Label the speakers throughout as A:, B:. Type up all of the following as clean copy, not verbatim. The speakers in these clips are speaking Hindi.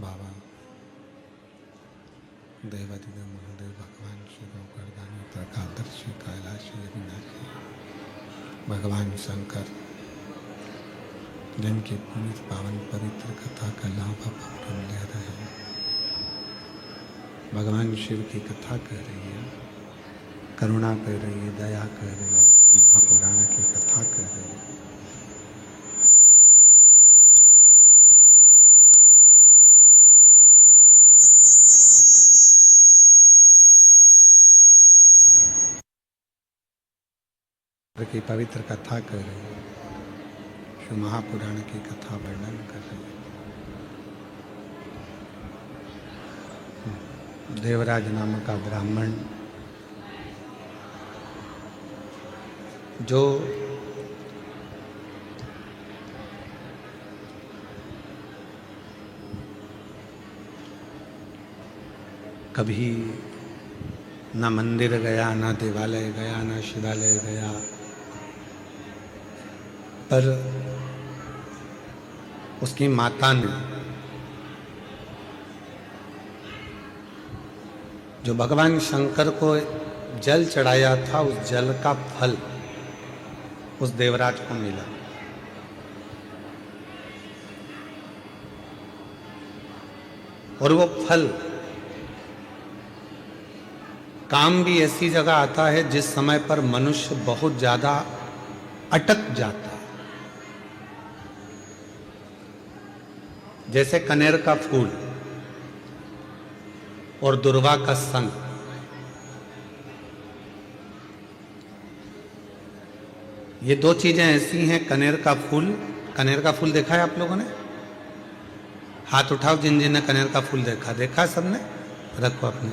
A: बाबा देवादिदेव महादेव भगवान श्री गौकर्दानी प्रकादर्शी कैलाशी अविनाशी भगवान शंकर जिनकी पुनीत पावन पवित्र कथा का लाभ हम ले रहे हैं। भगवान शिव की कथा कह रही है, करुणा कह रही है, दया कह रही है, महापुराण की कथा कह रही है। की पवित्र कथा कर रही है, शिव महापुराण की कथा वर्णन कर रही है। देवराज नामक का ब्राह्मण जो कभी न मंदिर गया, न देवालय गया, न शिवालय गया, पर उसकी माता ने जो भगवान शंकर को जल चढ़ाया था, उस जल का फल उस देवराज को मिला। और वो फल काम भी ऐसी जगह आता है जिस समय पर मनुष्य बहुत ज्यादा अटक जाता है। जैसे कनेर का फूल और दुर्वा का संग, ये दो चीजें ऐसी हैं। कनेर का फूल देखा है आप लोगों ने? हाथ उठाओ जिन जिन ने कनेर का फूल देखा। देखा सबने? रखो अपने।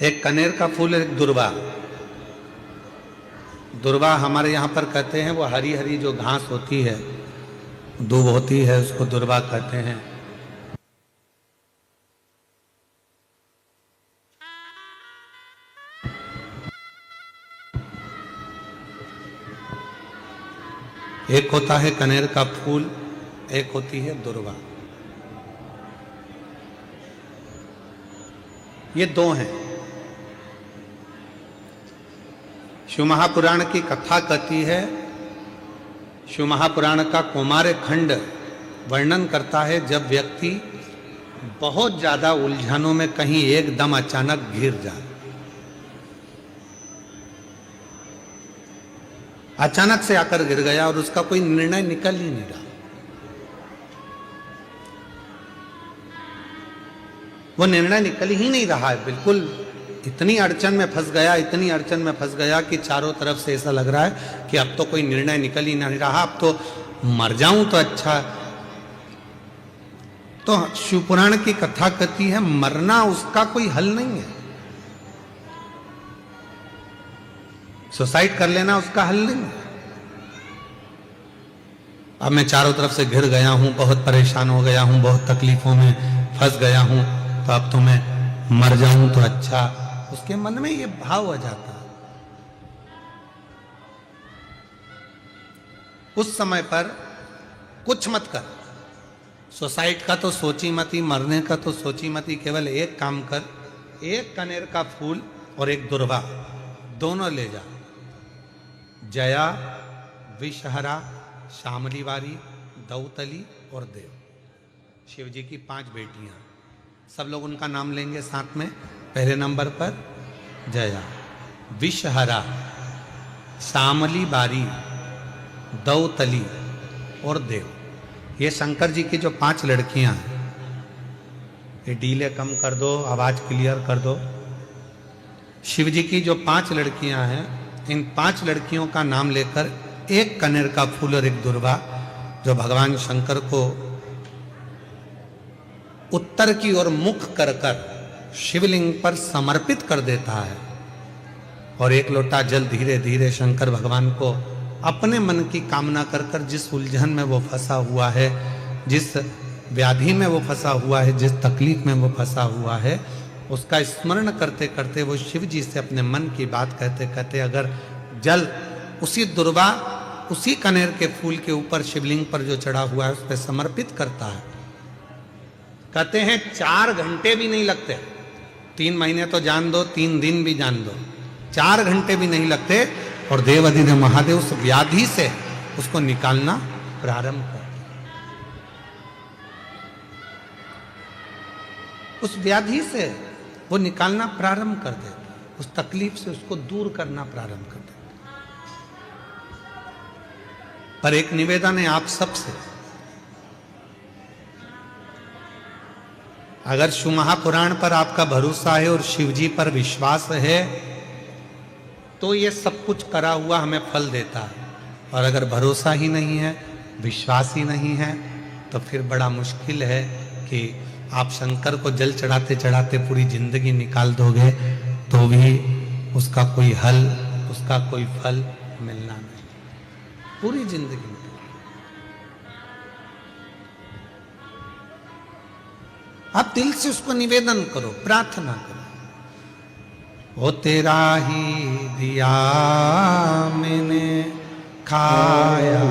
A: एक कनेर का फूल, एक दुर्वा। दुर्वा हमारे यहाँ पर कहते हैं वो हरी हरी जो घास होती है, दूब होती है, उसको दुर्वा कहते हैं। एक होता है कनेर का फूल, एक होती है दुर्वा। ये दो हैं। शिव महापुराण की कथा कहती है, शिव महापुराण का कौमार्य खंड वर्णन करता है जब व्यक्ति बहुत ज्यादा उलझनों में कहीं एकदम अचानक घिर जाए। अचानक से आकर गिर गया और उसका कोई निर्णय निकल ही नहीं रहा। वो निर्णय निकल ही नहीं रहा है, बिल्कुल इतनी अड़चन में फंस गया, इतनी अड़चन में फंस गया कि चारों तरफ से ऐसा लग रहा है कि अब तो कोई निर्णय निकल ही नहीं रहा, अब तो मर जाऊं तो अच्छा। तो शिवपुराण की कथा कहती है मरना उसका कोई हल नहीं है, सुसाइड कर लेना उसका हल नहीं है। अब मैं चारों तरफ से घिर गया हूं, बहुत परेशान हो गया हूं, बहुत तकलीफों में फंस गया हूं, तो अब तो मैं मर जाऊं तो अच्छा। उसके मन में ये भाव आ जाता है। उस समय पर कुछ मत कर, सुसाइड का तो सोची मत ही, मरने का तो सोची मत ही, केवल एक काम कर, एक कनेर का फूल और एक दुर्वा दोनों ले जा। जया, विषहरा, शामली वारी, दौतली और देव, शिव जी की 5 बेटियां। सब लोग उनका नाम लेंगे साथ में। पहले नंबर पर जया, विषहरा, शामली बारी, दौतली और देव। ये शंकर जी की जो 5 लड़कियां हैं, ये डीले कम कर दो, आवाज क्लियर कर दो। शिव जी की जो 5 लड़कियां हैं, इन 5 लड़कियों का नाम लेकर एक कनेर का फूल और एक दुर्वा जो भगवान शंकर को उत्तर की ओर मुख कर कर शिवलिंग पर समर्पित कर देता है, और एक लोटा जल धीरे धीरे शंकर भगवान को अपने मन की कामना कर कर जिस उलझन में वो फंसा हुआ है, जिस व्याधि में वो फंसा हुआ है, जिस तकलीफ में वो फंसा हुआ है, उसका स्मरण करते करते वो शिव जी से अपने मन की बात कहते कहते अगर जल उसी दुर्वा, उसी कनेर के फूल के ऊपर शिवलिंग पर जो चढ़ा हुआ है उस पर समर्पित करता है, कहते हैं 4 घंटे भी नहीं लगते। 3 महीने तो जान दो, 3 दिन भी जान दो, 4 घंटे भी नहीं लगते, और देवाधिदेव महादेव उस व्याधि से उसको निकालना प्रारंभ कर, उस व्याधि से वो निकालना प्रारंभ कर देते, उस तकलीफ से उसको दूर करना प्रारंभ कर देते। पर एक निवेदन है आप सबसे, अगर शिव महापुराण पर आपका भरोसा है और शिव जी पर विश्वास है तो ये सब कुछ करा हुआ हमें फल देता है, और अगर भरोसा ही नहीं है, विश्वास ही नहीं है, तो फिर बड़ा मुश्किल है कि आप शंकर को जल चढ़ाते चढ़ाते पूरी जिंदगी निकाल दोगे तो भी उसका कोई हल, उसका कोई फल मिलना नहीं, पूरी जिंदगी। आप दिल से उसको निवेदन करो, प्रार्थना करो, वो तेरा ही दिया मैंने खाया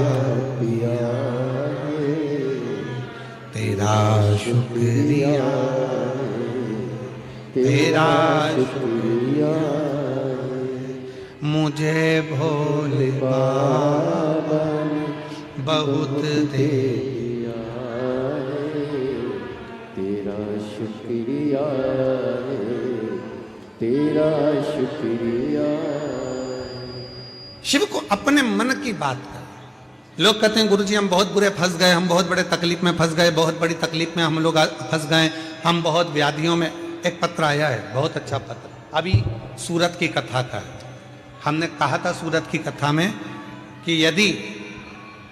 A: पिया, तेरा शुक्रिया, तेरा शुक्रिया, मुझे भोले बाबा ने बहुत दिया,
B: तेरा शुक्रिया, तेरा शुक्रिया।
A: शिव को अपने मन की बात कर। लोग कहते हैं गुरुजी हम बहुत बुरे फंस गए, हम बहुत बड़े तकलीफ में फंस गए, बहुत बड़ी तकलीफ में हम लोग फंस गए, हम बहुत व्याधियों में। एक पत्र आया है, बहुत अच्छा पत्र, अभी सूरत की कथा का है। हमने कहा था सूरत की कथा में कि यदि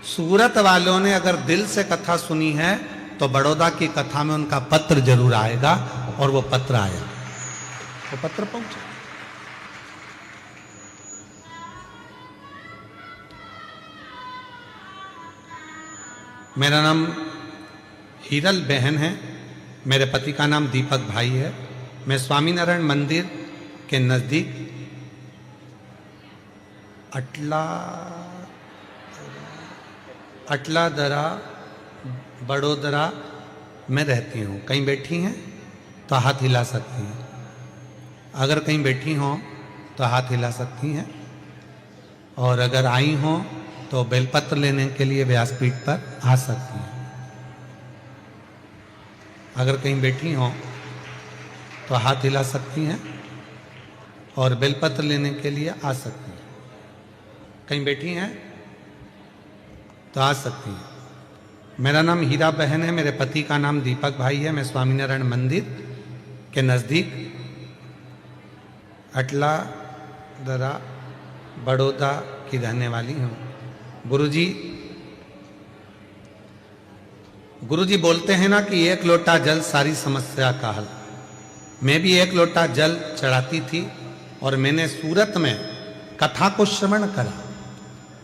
A: सूरत वालों ने अगर दिल से कथा सुनी है तो बड़ौदा की कथा में उनका पत्र जरूर आएगा, और वो पत्र आया, वो पत्र पहुंचा। मेरा नाम हीरल बहन है, मेरे पति का नाम दीपक भाई है। मैं स्वामीनारायण मंदिर के नज़दीक अटलादरा बड़ोदरा में रहती हूँ। कहीं बैठी हैं तो हाथ हिला सकती हैं, अगर कहीं बैठी हों तो हाथ हिला सकती हैं, और अगर आई हों तो बेलपत्र लेने के लिए व्यासपीठ पर आ सकती हैं। अगर कहीं बैठी हों तो हाथ हिला सकती हैं और बेलपत्र लेने के लिए आ सकती हैं। कहीं बैठी हैं तो आ सकती हैं। मेरा नाम हीरा बहन है, मेरे पति का नाम दीपक भाई है। मैं स्वामीनारायण मंदिर के नज़दीक अटला दरा बड़ौदा की रहने वाली हूँ। गुरुजी बोलते हैं ना कि एक लोटा जल सारी समस्या का हल। मैं भी एक लोटा जल चढ़ाती थी और मैंने सूरत में कथा को श्रवण करा,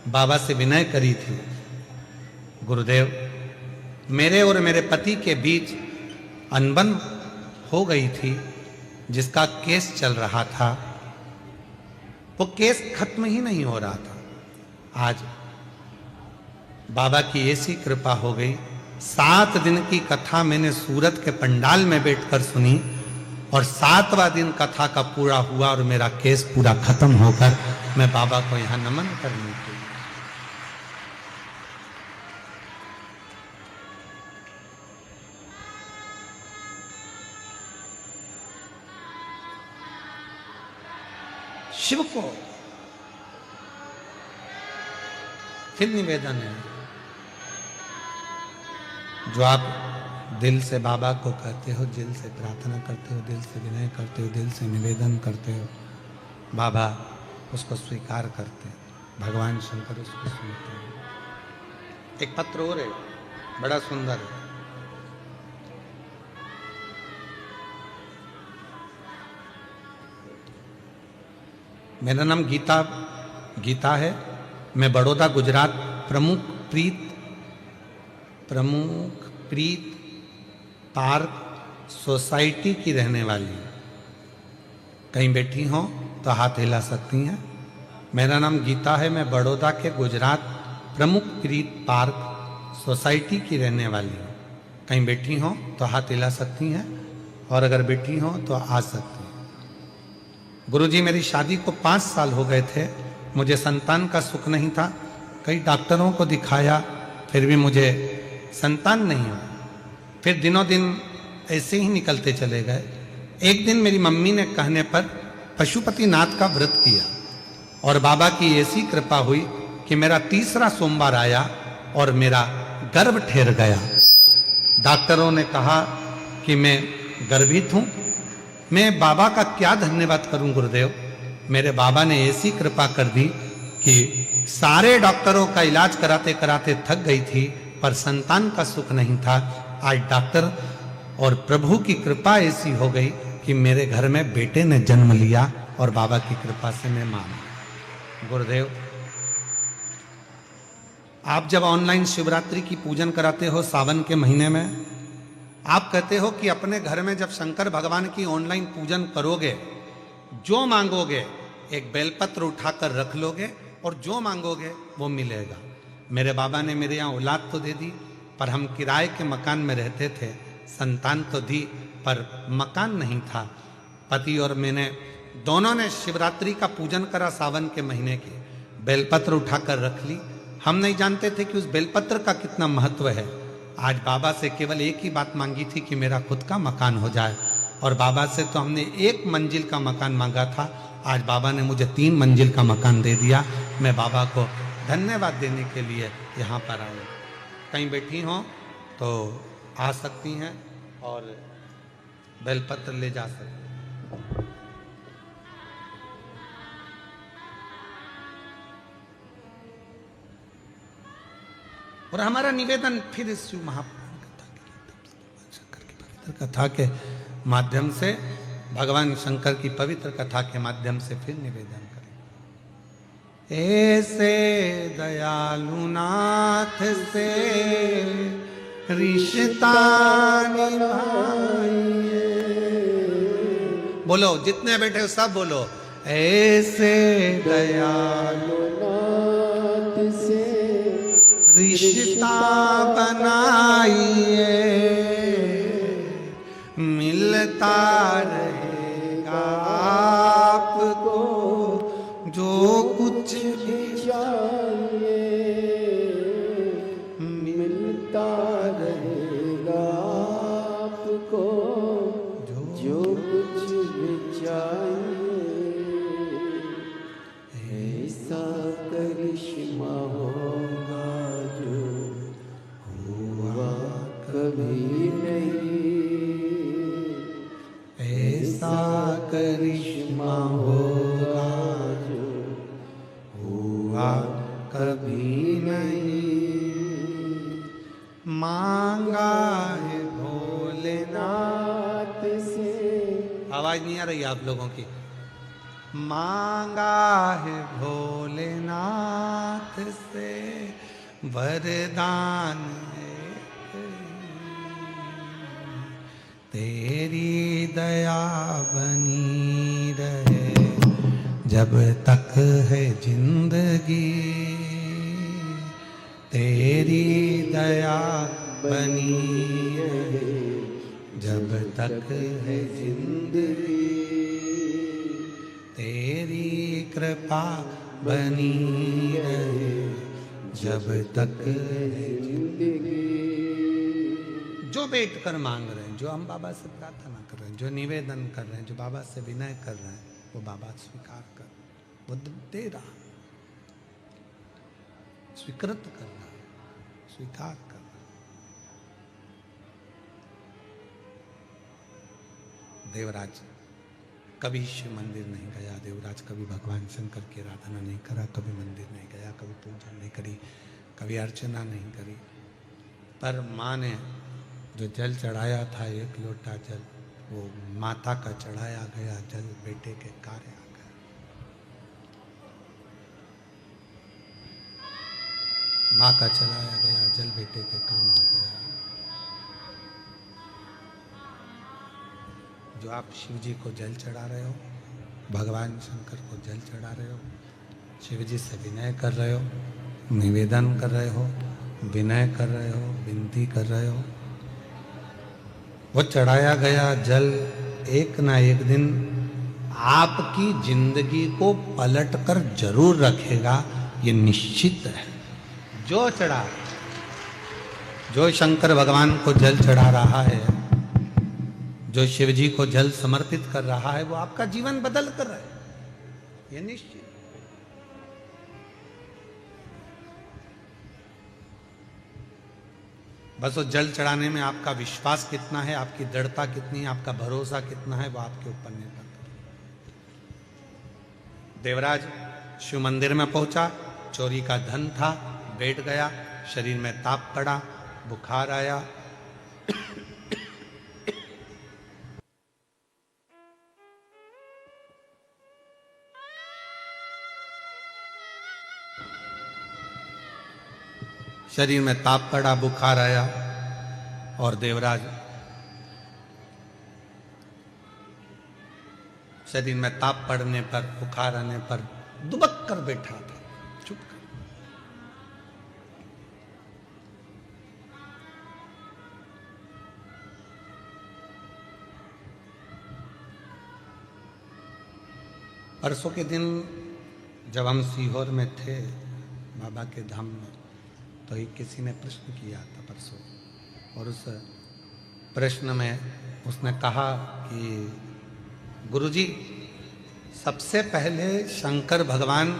A: बाबा से विनय करी थी, गुरुदेव मेरे और मेरे पति के बीच अनबन हो गई थी, जिसका केस चल रहा था, वो केस खत्म ही नहीं हो रहा था। आज बाबा की ऐसी कृपा हो गई, 7 दिन की कथा मैंने सूरत के पंडाल में बैठकर सुनी और 7वां दिन कथा का पूरा हुआ और मेरा केस पूरा खत्म होकर मैं बाबा को यहां नमन करने के लिए। शिव को फिर निवेदन है, जो आप दिल से बाबा को कहते हो, दिल से प्रार्थना करते हो, दिल से विनय करते हो, दिल से निवेदन करते हो, बाबा उसको स्वीकार करते हैं, भगवान शंकर उसको सुनते हैं। एक पत्र और है, बड़ा सुंदर है। मेरा नाम गीता है। मैं बड़ौदा गुजरात प्रमुख प्रीत पार्क सोसाइटी की रहने वाली हूँ। कहीं बैठी हो तो हाथ हिला सकती हैं। मेरा नाम गीता है। मैं बड़ौदा के गुजरात प्रमुख प्रीत पार्क सोसाइटी की रहने वाली हूँ। कहीं बैठी हो तो हाथ हिला सकती हैं और अगर बैठी हो तो आ सकती हैं। गुरुजी मेरी शादी को 5 साल हो गए थे। मुझे संतान का सुख नहीं था। कई डॉक्टरों को दिखाया, फिर भी मुझे संतान नहीं हुआ। फिर दिनों दिन ऐसे ही निकलते चले गए। एक दिन मेरी मम्मी ने कहने पर पशुपतिनाथ का व्रत किया और बाबा की ऐसी कृपा हुई कि मेरा 3रा सोमवार आया और मेरा गर्भ ठहर गया। डॉक्टरों ने कहा कि मैं गर्भित हूँ। मैं बाबा का क्या धन्यवाद करूं गुरुदेव। मेरे बाबा ने ऐसी कृपा कर दी कि सारे डॉक्टरों का इलाज कराते कराते थक गई थी, पर संतान का सुख नहीं था। आज डॉक्टर और प्रभु की कृपा ऐसी हो गई कि मेरे घर में बेटे ने जन्म लिया और बाबा की कृपा से मैं मां। गुरुदेव आप जब ऑनलाइन शिवरात्रि की पूजन कराते हो सावन के महीने में, आप कहते हो कि अपने घर में जब शंकर भगवान की ऑनलाइन पूजन करोगे, जो मांगोगे एक बेलपत्र उठाकर रख लोगे और जो मांगोगे वो मिलेगा। मेरे बाबा ने मेरे यहाँ औलाद तो दे दी, पर हम किराए के मकान में रहते थे। संतान तो दी पर मकान नहीं था। पति और मैंने दोनों ने शिवरात्रि का पूजन करा सावन के महीने की। बेलपत्र उठाकर रख ली। हम नहीं जानते थे कि उस बेलपत्र का कितना महत्व है। आज बाबा से केवल एक ही बात मांगी थी कि मेरा खुद का मकान हो जाए, और बाबा से तो हमने 1 मंजिल का मकान मांगा था। आज बाबा ने मुझे 3 मंजिल का मकान दे दिया। मैं बाबा को धन्यवाद देने के लिए यहाँ पर आऊँ। कहीं बैठी हों तो आ सकती हैं और बेलपत्र ले जा सकती हैं। और हमारा निवेदन फिर इस शिव शंकर की पवित्र कथा के माध्यम से, भगवान शंकर की पवित्र कथा के माध्यम से फिर निवेदन करें। ऐसे दयालु नाथ से रिश्ता निभाइए। बोलो, जितने बैठे हो सब बोलो, ऐसे दयालु
B: नाथ से
A: रिश्ता बनाइए, मिलता रहेगा आपको जो कुछ भी
B: चाहिए, मिलता रहेगा आपको जो कुछ भी चाहिए। ऐसा करिए करिश्मा होगा जो हुआ कभी नहीं, ऐसा करिश्मा होगा जो हुआ कभी नहीं।
A: मांगा है भोलेनाथ
B: नाथ से
A: आवाज नहीं आ रही आप लोगों की। मांगा है भोलेनाथ से वरदान तेरी दया बनी रहे जब तक है जिंदगी, तेरी दया बनी रहे जब तक है जिंदगी, तेरी कृपा बनी रहे जब तक है जिंदगी। जो बैठ कर मांग रहे हैं, जो हम बाबा से प्रार्थना कर रहे हैं, जो निवेदन कर रहे हैं, जो बाबा से विनय कर रहे हैं, वो बाबा स्वीकार कर, वो दे रहा, स्वीकृत कर रहा, स्वीकार कर रहा। देवराज कभी शिव मंदिर नहीं गया, देवराज कभी भगवान शंकर की आराधना नहीं करा, कभी मंदिर नहीं गया, कभी पूजा नहीं करी, कभी अर्चना नहीं करी। पर माँ ने जो जल चढ़ाया था, 1 लोटा जल, वो माता का चढ़ाया गया जल बेटे के कार्य आ गया। माँ का चढ़ाया गया जल बेटे के काम आ गया। जो आप शिव जी को जल चढ़ा रहे हो, भगवान शंकर को जल चढ़ा रहे हो, शिव जी से विनय कर रहे हो, निवेदन कर रहे हो, विनय कर रहे हो, विनती कर रहे हो, वो चढ़ाया गया जल एक ना एक दिन आपकी जिंदगी को पलट कर जरूर रखेगा, ये निश्चित है। जो चढ़ा, जो शंकर भगवान को जल चढ़ा रहा है, जो शिव जी को जल समर्पित कर रहा है, वो आपका जीवन बदल कर रहा है, ये निश्चित। बस वो जल चढ़ाने में आपका विश्वास कितना है, आपकी दृढ़ता कितनी है, आपका भरोसा कितना है, वो आपके ऊपर निर्भर करता है। देवराज शिव मंदिर में पहुंचा, चोरी का धन था, बैठ गया, शरीर में ताप पड़ा, बुखार आया, शरीर में ताप पड़ा, बुखार आया, और देवराज शरीर में ताप पड़ने पर, बुखार आने पर दुबक कर बैठा था, चुप कर। परसों के दिन जब हम सीहोर में थे बाबा के धाम में, तो ही किसी ने प्रश्न किया था परसों, और उस प्रश्न में उसने कहा कि गुरुजी, सबसे पहले शंकर भगवान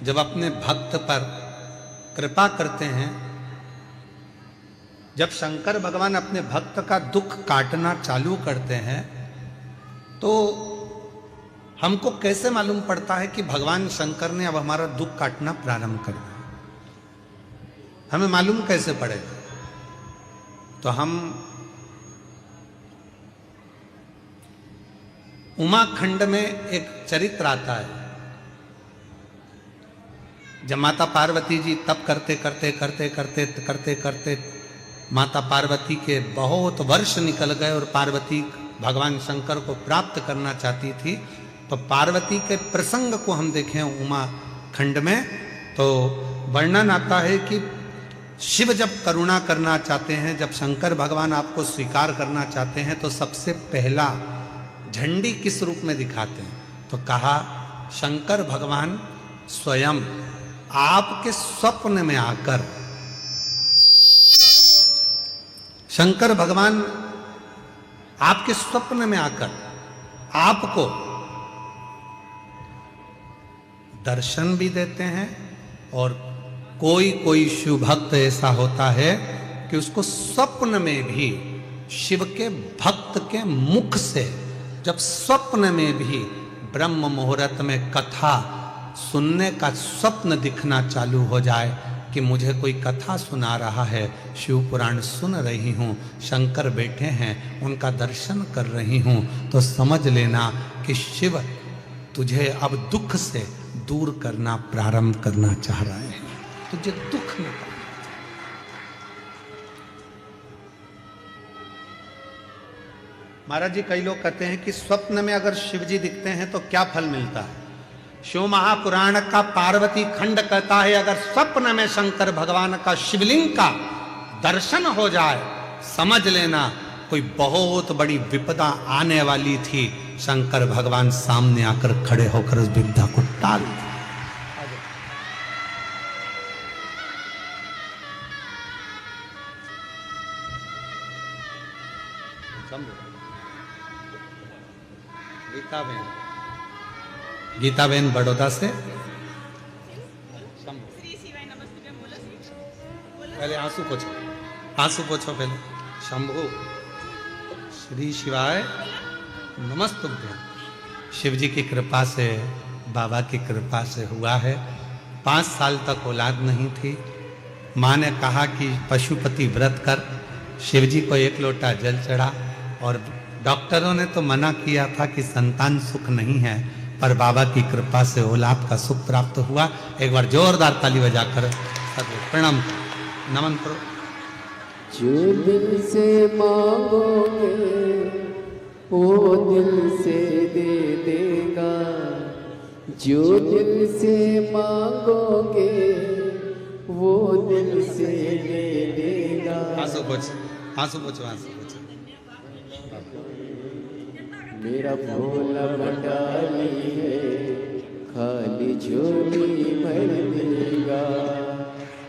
A: जब अपने भक्त पर कृपा करते हैं, जब शंकर भगवान अपने भक्त का दुख काटना चालू करते हैं, तो हमको कैसे मालूम पड़ता है कि भगवान शंकर ने अब हमारा दुख काटना प्रारंभ कर दिया? हमें मालूम कैसे पड़ेगा? तो हम उमाखंड में एक चरित्र आता है, जब माता पार्वती जी तप करते करते करते करते करते करते माता पार्वती के बहुत वर्ष निकल गए और पार्वती भगवान शंकर को प्राप्त करना चाहती थी, तो पार्वती के प्रसंग को हम देखें उमाखंड में, तो वर्णन आता है कि शिव जब करुणा करना चाहते हैं, जब शंकर भगवान आपको स्वीकार करना चाहते हैं, तो सबसे पहला झंडी किस रूप में दिखाते हैं? तो कहा शंकर भगवान स्वयं आपके स्वप्न में आकर, शंकर भगवान आपके स्वप्न में आकर आपको दर्शन भी देते हैं और कोई कोई शिव भक्त ऐसा होता है कि उसको स्वप्न में भी शिव के भक्त के मुख से, जब स्वप्न में भी ब्रह्म मुहूर्त में कथा सुनने का स्वप्न दिखना चालू हो जाए कि मुझे कोई कथा सुना रहा है, शिव पुराण सुन रही हूँ, शंकर बैठे हैं, उनका दर्शन कर रही हूँ, तो समझ लेना कि शिव तुझे अब दुख से दूर करना प्रारंभ करना चाह रहे हैं, तुझे दुख में। महाराज जी, कई लोग कहते हैं कि स्वप्न में अगर शिव जी दिखते हैं तो क्या फल मिलता है। शिव महापुराण का पार्वती खंड कहता है अगर स्वप्न में शंकर भगवान का शिवलिंग का दर्शन हो जाए, समझ लेना कोई बहुत बड़ी विपदा आने वाली थी, शंकर भगवान सामने आकर खड़े होकर उस विपदा को टाल दिया। गीताबेन बड़ौदा से, पहले आंसू पोछो, आंसू पोछो पहले। शंभु श्री शिवाय नमस्तुभ्यं। शिव जी की कृपा से, बाबा की कृपा से हुआ है। 5 साल तक औलाद नहीं थी। माँ ने कहा कि पशुपति व्रत कर, शिव जी को 1 लोटा जल चढ़ा, और डॉक्टरों ने तो मना किया था कि संतान सुख नहीं है, पर बाबा की कृपा से औलाद का सुख प्राप्त हुआ। एक बार जोरदार ताली बजाकर प्रणाम नमन करो।
B: जो दिल से मांगोगे वो दिल से दे देगा, जो दिल से मांगोगे वो दिल से दे देगा।
A: आंसू पोछ, आंसू पोछो, आंसू पोछो।
B: मेरा भोला भंडारी है, खाली झोली भर देगा।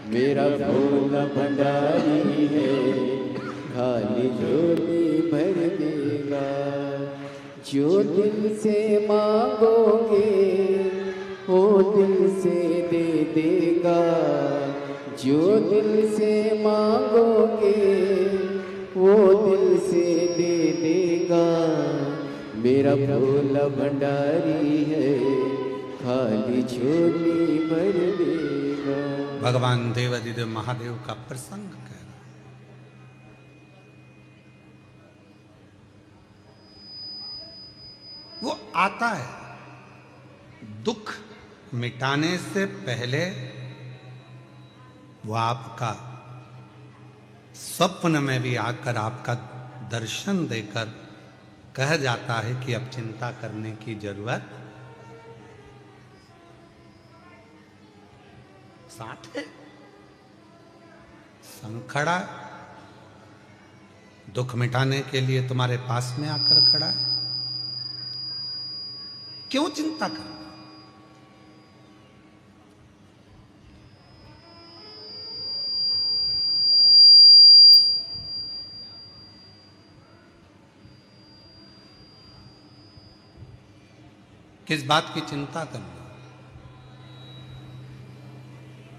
B: मेरा भोला भंडारी है, खाली झोली भर देगा। जो दिल से मांगोगे वो दिल से दे देगा, जो दिल से मांगोगे वो दिल से दे देगा। मेरा भोला भंडारी है, खाली झोली भर देगा।
A: भगवान देवाधिदेव महादेव का प्रसंग कह रहा। वो आता है, दुख मिटाने से पहले वो आपका स्वप्न में भी आकर आपका दर्शन देकर कह जाता है कि अब चिंता करने की जरूरत साथ है। संग खड़ा है, दुख मिटाने के लिए तुम्हारे पास में आकर खड़ा है, क्यों चिंता करना। किस बात की चिंता करना।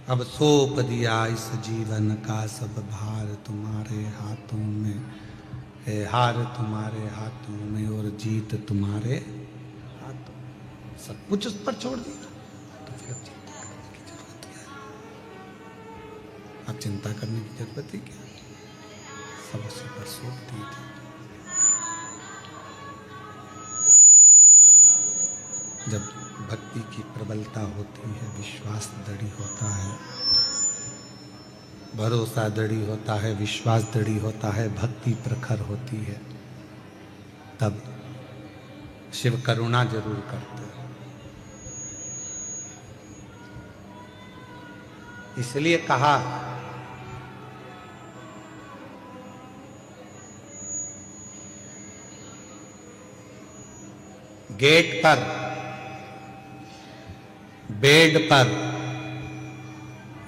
A: अब सौंप दिया इस जीवन का सब भार तुम्हारे हाथों में है, हार तुम्हारे हाथों में और जीत तुम्हारे हाथों में। सब कुछ उस पर छोड़ दिया तो फिर अब चिंता करने की जरूरत क्या है। अब चिंता करने की जरूरत ही क्या, सब उसी पर सौंप दी थी। जब भक्ति की प्रबलता होती है, विश्वास दृढ़ होता है, भरोसा दृढ़ होता है, विश्वास दृढ़ होता है, भक्ति प्रखर होती है, तब शिव करुणा जरूर करते हैं। इसलिए कहा गेट पर, बेड पर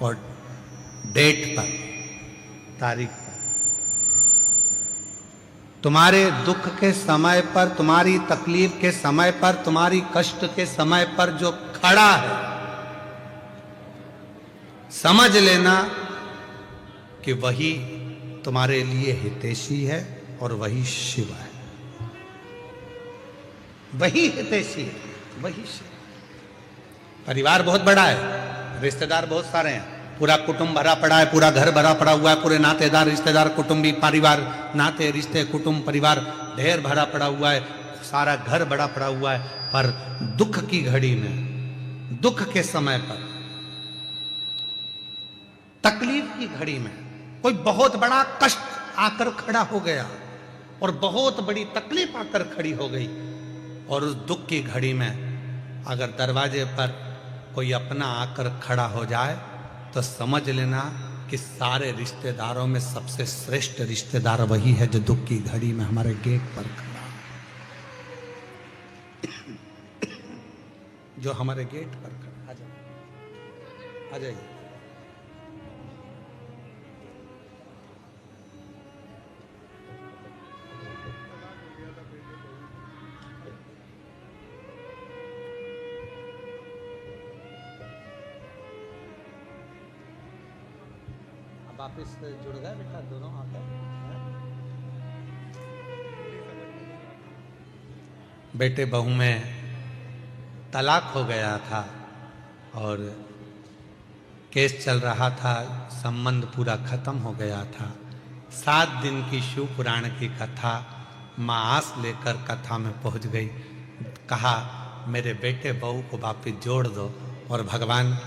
A: और डेट पर, तारीख पर, तुम्हारे दुख के समय पर, तुम्हारी तकलीफ के समय पर, तुम्हारी कष्ट के समय पर जो खड़ा है समझ लेना कि वही तुम्हारे लिए हितैषी है और वही शिव है। वही हितैषी है, वही शिव। परिवार बहुत बड़ा है, रिश्तेदार बहुत सारे हैं, पूरा कुटुंब भरा पड़ा है, पूरा घर भरा पड़ा हुआ है, पूरे नातेदार रिश्तेदार कुटुंबी परिवार, नाते रिश्ते कुटुंब परिवार ढेर भरा पड़ा हुआ है, सारा घर बड़ा पड़ा हुआ है। पर दुख की घड़ी में, दुख के समय पर, तकलीफ की घड़ी में कोई बहुत बड़ा कष्ट आकर खड़ा हो गया और बहुत बड़ी तकलीफ आकर खड़ी हो गई, और उस दुख की घड़ी में अगर दरवाजे पर कोई अपना आकर खड़ा हो जाए तो समझ लेना कि सारे रिश्तेदारों में सबसे श्रेष्ठ रिश्तेदार वही है जो दुख की घड़ी में हमारे गेट पर खड़ा है, जो हमारे गेट पर खड़ा। आ जाइए। वापिस जुड़ गए बेटा दोनों आकर। बेटे बहू में तलाक हो गया था और केस चल रहा था, संबंध पूरा खत्म हो गया था। 7 दिन की शिव पुराण की कथा, माँ आस लेकर कथा में पहुंच गई। कहा मेरे बेटे बहू को वापिस जोड़ दो, और भगवान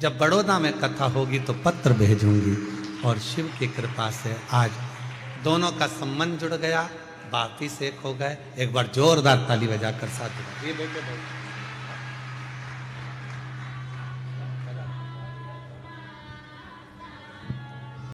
A: जब बड़ौदा में कथा होगी तो पत्र भेजूंगी, और शिव की कृपा से आज दोनों का संबंध जुड़ गया, वापिस एक हो गए। एक बार जोरदार ताली बजाकर साथ ये बेटे बहू